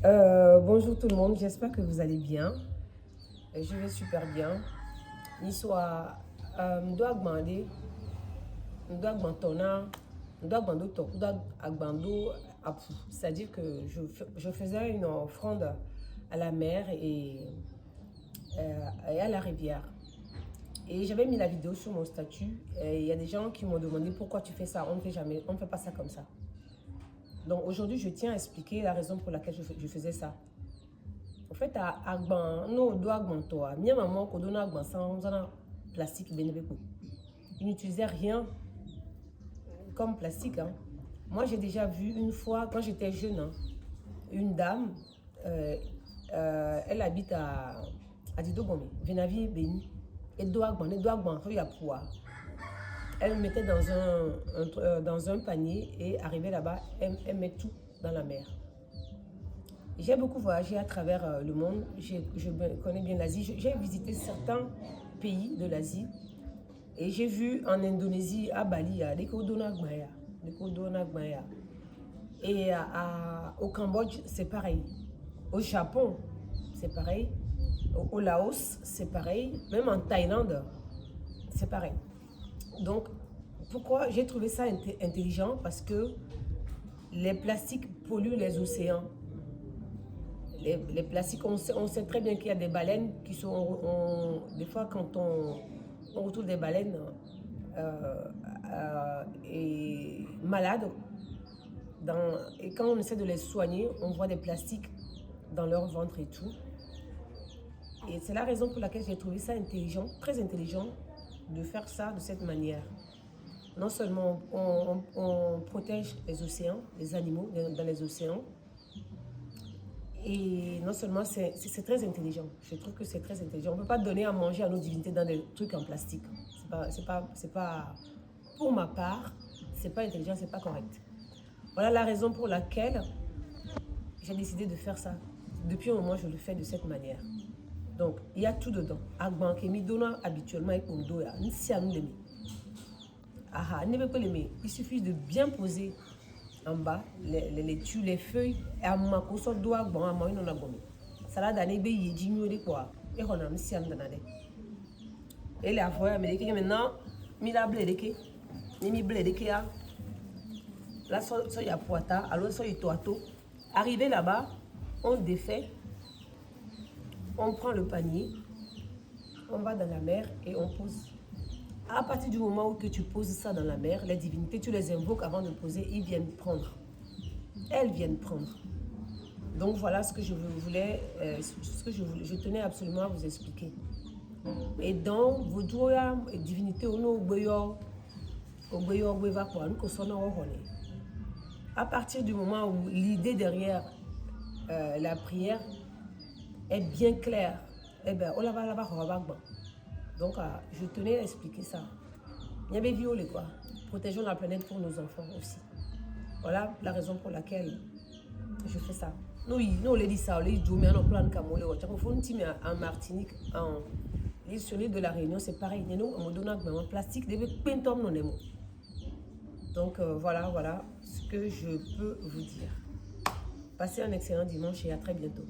Bonjour tout le monde, j'espère que vous allez bien. Je vais super bien. L'histoire, nous doit demander, nous doit demander, nous doit demander, c'est-à-dire que je faisais une offrande à la mer et à la rivière. Et j'avais mis la vidéo sur mon statut. Et il y a des gens qui m'ont demandé pourquoi tu fais ça. On ne fait jamais, on ne fait pas ça comme ça. Donc aujourd'hui, je tiens à expliquer la raison pour laquelle je faisais ça. En fait, nous doit toi. Mia maman ko dona agban sans plastique benebeko. Ils n'utilisaient rien comme plastique. Hein. Moi, j'ai déjà vu une fois, quand j'étais jeune, hein, une dame, elle habite à Didogome, Venavi Beni, et doit agban, elle mettait dans un panier et arrivait là-bas, elle met tout dans la mer. J'ai beaucoup voyagé à travers le monde, je connais bien l'Asie, j'ai visité certains pays de l'Asie et j'ai vu en Indonésie, à Bali, et au Cambodge, c'est pareil. Au Japon, c'est pareil. Au Laos, c'est pareil. Même en Thaïlande, c'est pareil. Donc, pourquoi j'ai trouvé ça intelligent? Parce que les plastiques polluent les océans. Les plastiques, on sait très bien qu'il y a des baleines qui sont... des fois, quand on retrouve des baleines et malades, et quand on essaie de les soigner, on voit des plastiques dans leur ventre et tout. Et c'est la raison pour laquelle j'ai trouvé ça intelligent, très intelligent, de faire ça de cette manière. Non seulement on protège les océans, les animaux dans les océans, et non seulement c'est très intelligent. Je trouve que c'est très intelligent. On ne peut pas donner à manger à nos divinités dans des trucs en plastique. C'est pas pour ma part, c'est pas intelligent, c'est pas correct. Voilà la raison pour laquelle j'ai décidé de faire ça. Depuis un moment, je le fais de cette manière. Donc, il y a tout dedans. Agban qui me donne habituellement avec mon dos, il suffit de bien poser en bas les feuilles et à ma coso doit bon à moi non la gomme. Salade à nebe y digno de quoi. Et on a mis si amdanade. Et la fois américaine maintenant, mi la blé de ke, mi blé de ke a. Là so y a poita, alors so y toato. Arrivé là-bas, on défait, on prend le panier, on va dans la mer et on pose. À partir du moment où que tu poses ça dans la mer, les divinités, tu les invoques avant de poser, ils viennent prendre. Elles viennent prendre. Donc voilà ce que je voulais, je tenais absolument à vous expliquer. Et donc, vos deux divinités, à partir du moment où l'idée derrière la prière est bien claire, eh ben, donc je tenais à expliquer ça. Il y avait violé quoi. Protégeons la planète pour nos enfants aussi. Voilà la raison pour laquelle je fais ça. Nous, on dit ça, on dit mais on plan camolé. On fait une team en Martinique, en l'île de la Réunion, c'est pareil. Nous, on donne un plastique, des pentums non des mots. Donc voilà ce que je peux vous dire. Passez un excellent dimanche et à très bientôt.